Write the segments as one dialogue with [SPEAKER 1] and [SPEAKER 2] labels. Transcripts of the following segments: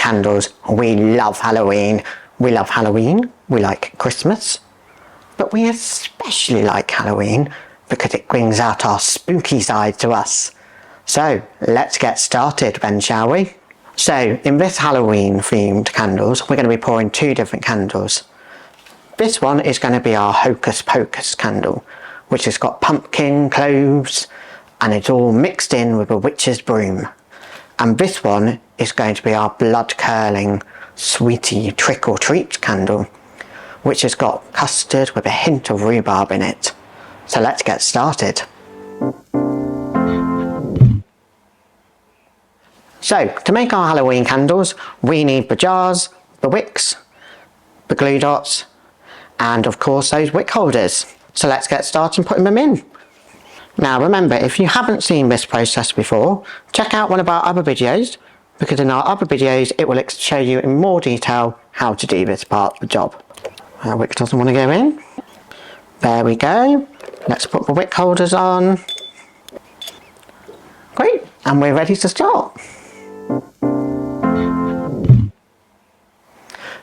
[SPEAKER 1] candles. We love Halloween. We love Halloween. We like Christmas. But we especially like Halloween because it brings out our spooky side to us. So let's get started then, shall we? So in this Halloween themed candles, we're going to be pouring two different candles. This one is going to be our Hocus Pocus candle, which has got pumpkin, cloves, and it's all mixed in with a witch's broom. And this one is going to be our blood curling sweetie trick or treat candle, which has got custard with a hint of rhubarb in it. So let's get started. So to make our Halloween candles, we need the jars, the wicks, the glue dots, and of course those wick holders. So let's get started putting them in. Now remember, if you haven't seen this process before, check out one of our other videos, because in our other videos it will show you in more detail how to do this part of the job. Our wick doesn't want to go in. There we go. Let's put the wick holders on. Great, and we're ready to start.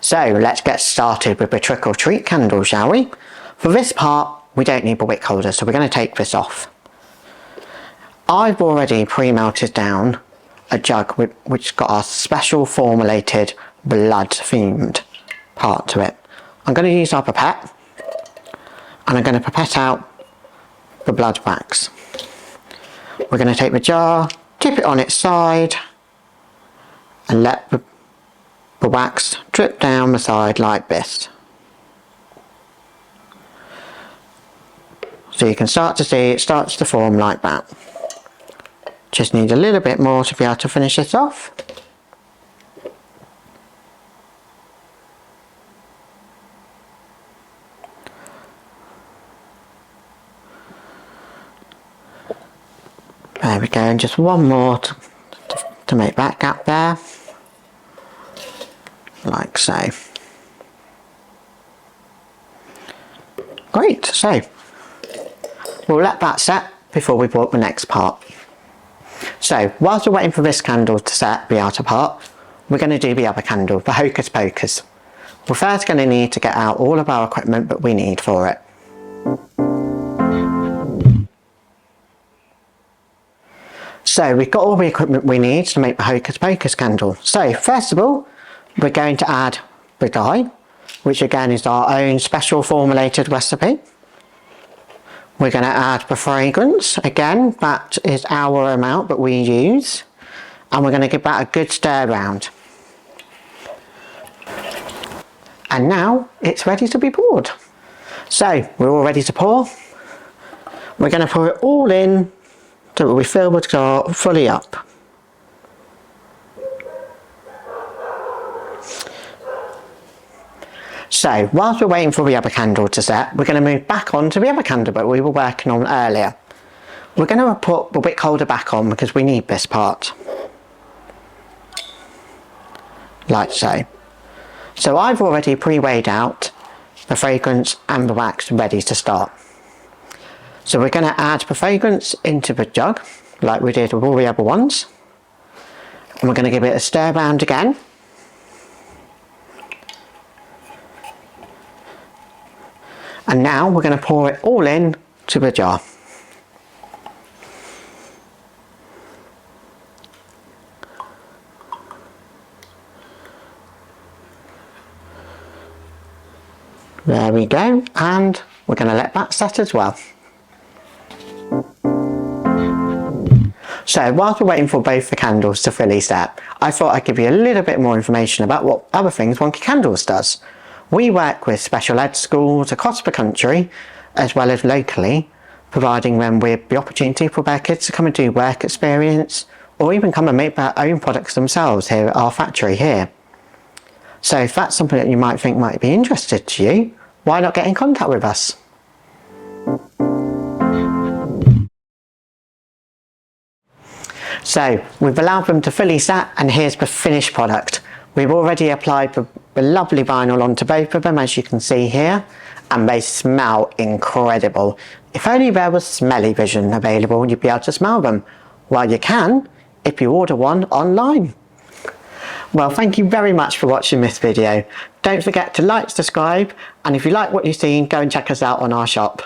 [SPEAKER 1] So let's get started with the trick or treat candle, shall we? For this part, we don't need the wick holder, so we're going to take this off. I've already pre-melted down a jug which got our special formulated blood themed part to it. I'm going to use our pipette, and I'm going to pipette out the blood wax. We're going to take the jar, tip it on its side, and let the wax drip down the side like this. So you can start to see it starts to form like that. Just need a little bit more to be able to finish this off. There we go, and just one more to make that gap there. Like so. Great, so we'll let that set before we put the next part. So whilst we're waiting for this candle to set the outer part, we're going to do the other candle, the Hocus Pocus. We're first going to need to get out all of our equipment that we need for it. So we've got all the equipment we need to make the Hocus Pocus candle. So first of all, we're going to add the dye, which again is our own special formulated recipe. We're going to add the fragrance, again that is our amount that we use, and we're going to give that a good stir round. And now it's ready to be poured. So we're all ready to pour. We're going to pour it all in till we fill the jar fully up. So whilst we're waiting for the other candle to set, we're going to move back on to the other candle that we were working on earlier. We're going to put the wick holder back on because we need this part. Like so. So I've already pre-weighed out the fragrance and the wax ready to start. So we're going to add the fragrance into the jug like we did with all the other ones. And we're going to give it a stir round again. And now we're going to pour it all in to the jar. There we go, and we're going to let that set as well. So whilst we're waiting for both the candles to fully set, I thought I'd give you a little bit more information about what other things Wonky Candles does. We work with special ed schools across the country, as well as locally, providing them with the opportunity for their kids to come and do work experience, or even come and make their own products themselves here at our factory here. So if that's something that you might think might be interested to you, why not get in contact with us? So we've allowed them to fully set, and here's the finished product. We've already applied the lovely vinyl onto both of them, as you can see here, and they smell incredible. If only there was smelly vision available, you'd be able to smell them. Well, you can if you order one online. Well, thank you very much for watching this video. Don't forget to like, subscribe, and if you like what you've seen, go and check us out on our shop.